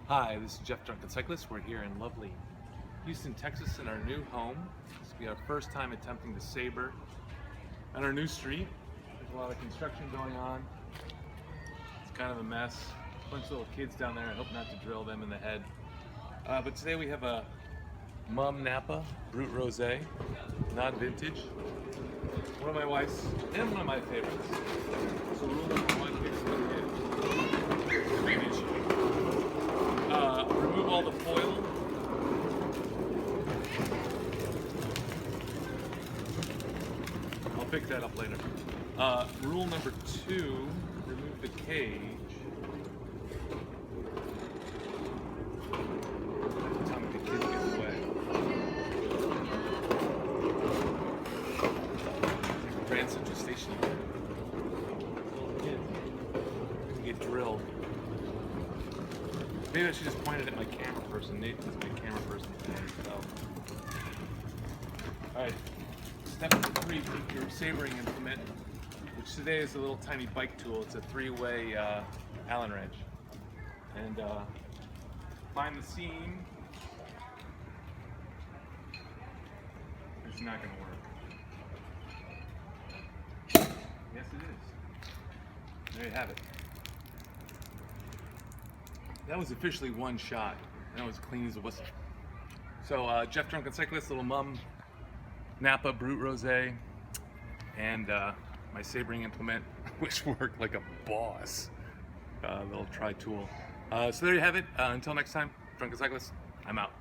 Hi, this is Jeff Drunken Cyclist. We're here in lovely Houston, Texas in our new home. This will be our first time attempting to saber on our new street. There's a lot of construction going on. It's kind of a mess. A bunch of little kids down there. I hope not to drill them in the head. But today we have a Mum Napa Brut Rosé, non-vintage. One of my wife's and one of my favorites. So rule number one, here's what it is. Drainage. Remove all the foil. I'll pick that up later. Rule number two, remove the cage. Every time the kid gets away. Grand Central Station. Little kids can get drilled. Maybe I should just point it at my camera person. Nathan's my camera person today, so. Alright, step number three, take your sabering implement, which today is a little tiny bike tool. It's a three-way Allen wrench. And find the seam. It's not going to work. Yes, it is. There you have it. That was officially one shot, and it was clean as a whistle. So Jeff Drunken Cyclist, little Mum Napa Brut Rosé, and my sabering implement, which worked like a boss. Little tri-tool. So there you have it. Until next time, Drunken Cyclist, I'm out.